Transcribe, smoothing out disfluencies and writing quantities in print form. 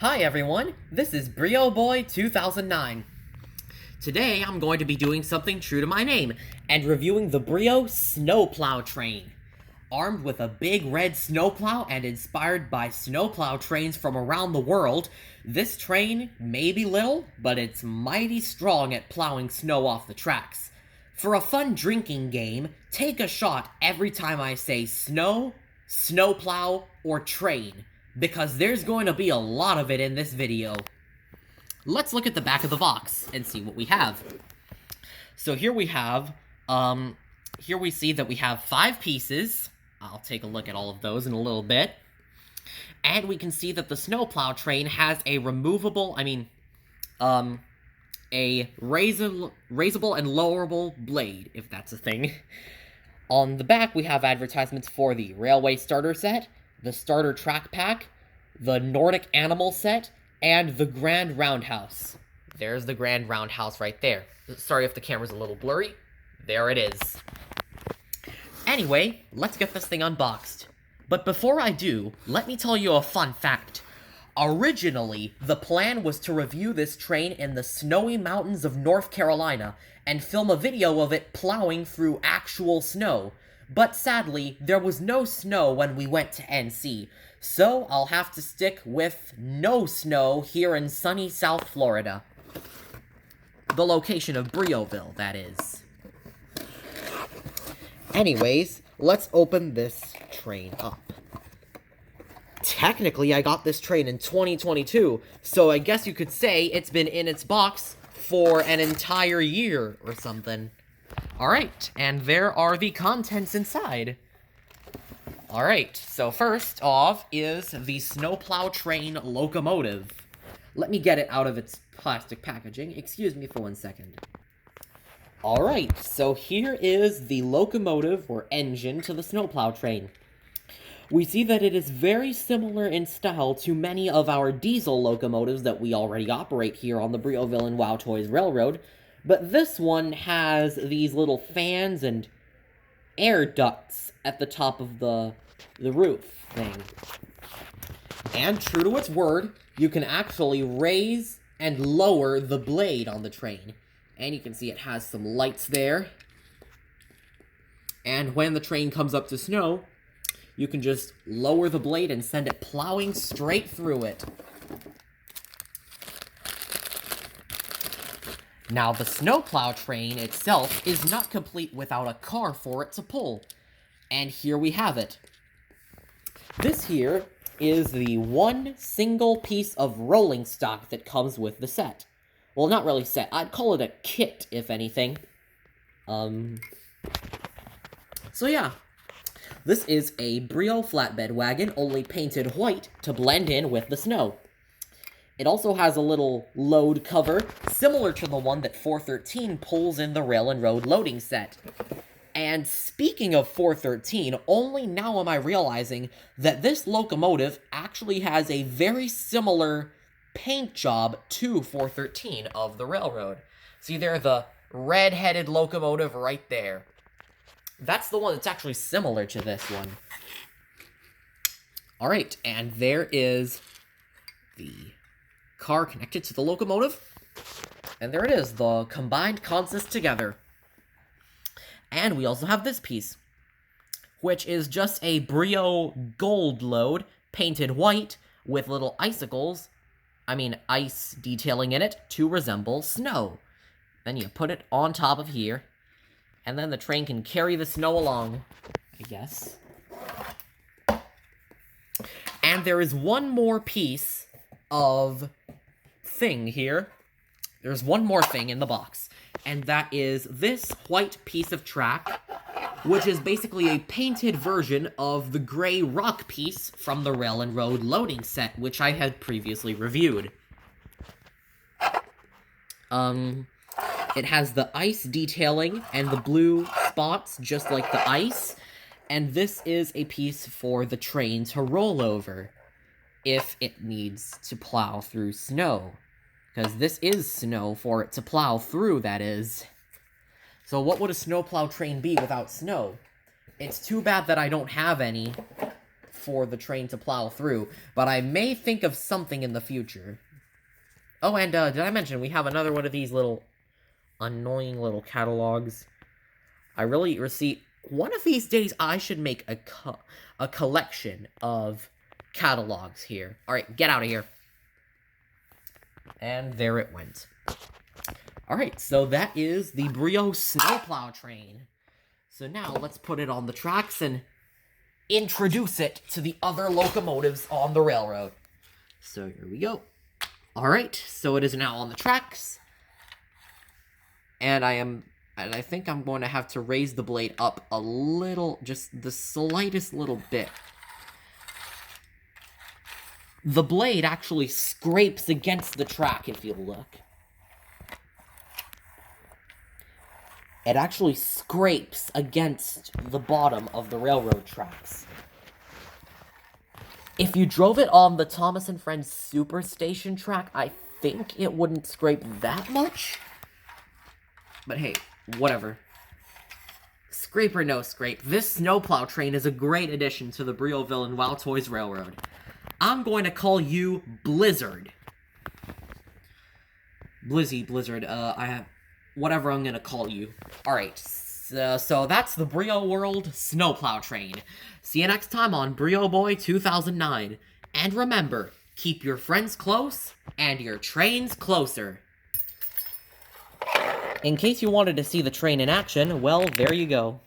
Hi everyone, this is Brio Boy 2009. Today I'm going to be doing something true to my name and reviewing the Brio Snowplow Train. Armed with a big red snowplow and inspired by snowplow trains from around the world, this train may be little, but it's mighty strong at plowing snow off the tracks. For a fun drinking game, take a shot every time I say snow, snowplow, or train, because there's going to be a lot of it in this video. Let's look at the back of the box and see what we have. So here we have, here we see that we have 5 pieces. I'll take a look at all of those in a little bit. And we can see that the snowplow train has a removable, a raisable and lowerable blade, if that's a thing. On the back, we have advertisements for the Railway Starter Set, the Starter Track Pack, the Nordic Animal Set, and the Grand Roundhouse. There's the Grand Roundhouse right there. Sorry if the camera's a little blurry. There it is. Anyway, let's get this thing unboxed. But before I do, let me tell you a fun fact. Originally, the plan was to review this train in the snowy mountains of North Carolina and film a video of it plowing through actual snow. But sadly, there was no snow when we went to NC, so I'll have to stick with no snow here in sunny South Florida. The location of Brioville, that is. Anyways, let's open this train up. Technically, I got this train in 2022, so I guess you could say it's been in its box for an entire year or something. Alright, and there are the contents inside. Alright, so first off is the snowplow train locomotive. Let me get it out of its plastic packaging. Excuse me for 1 second. Alright, so here is the locomotive or engine to the snowplow train. We see that it is very similar in style to many of our diesel locomotives that we already operate here on the Brioville and Wow Toys Railroad, but this one has these little fans and air ducts at the top of the roof thing. And true to its word, you can actually raise and lower the blade on the train. And you can see it has some lights there. And when the train comes up to snow, you can just lower the blade and send it plowing straight through it. Now, the snowplow train itself is not complete without a car for it to pull. And here we have it. This here is the one single piece of rolling stock that comes with the set. Well, not really set. I'd call it a kit, if anything. So yeah. This is a Brio flatbed wagon, only painted white to blend in with the snow. It also has a little load cover, similar to the one that 413 pulls in the Rail and Road loading set. And speaking of 413, only now am I realizing that this locomotive actually has a very similar paint job to 413 of the railroad. See there, the red-headed locomotive right there. That's the one that's actually similar to this one. Alright, and there is the car connected to the locomotive. And there it is, the combined consists together. And we also have this piece, which is just a Brio gold load, painted white, with little ice detailing in it to resemble snow. Then you put it on top of here, and then the train can carry the snow along, I guess. And there is one more piece of thing here. There's one more thing in the box, and that is this white piece of track, which is basically a painted version of the gray rock piece from the Rail and Road loading set, which I had previously reviewed. It has the ice detailing and the blue spots, just like the ice, and this is a piece for the train to roll over, if it needs to plow through snow. Because this is snow for it to plow through, that is. So what would a snowplow train be without snow? It's too bad that I don't have any for the train to plow through, but I may think of something in the future. Oh, and did I mention we have another one of these little annoying little catalogs? I really receive... One of these days, I should make a collection of catalogs here. Alright, get out of here. And there it went. Alright, so that is the Brio snowplow train. So now, let's put it on the tracks and introduce it to the other locomotives on the railroad. So here we go. Alright, so it is now on the tracks. And I think I'm going to have to raise the blade up a little, just the slightest little bit. The blade actually scrapes against the track, if you look. It actually scrapes against the bottom of the railroad tracks. If you drove it on the Thomas & Friends Superstation track, I think it wouldn't scrape that much. But hey, whatever. Scrape or no scrape, this snowplow train is a great addition to the Brioville and Wild Toys Railroad. I'm going to call you Blizzard. Blizzard, I have... Whatever I'm gonna call you. Alright, so that's the Brio World Snowplow Train. See you next time on Brio Boy 2009. And remember, keep your friends close, and your trains closer. In case you wanted to see the train in action, well, there you go.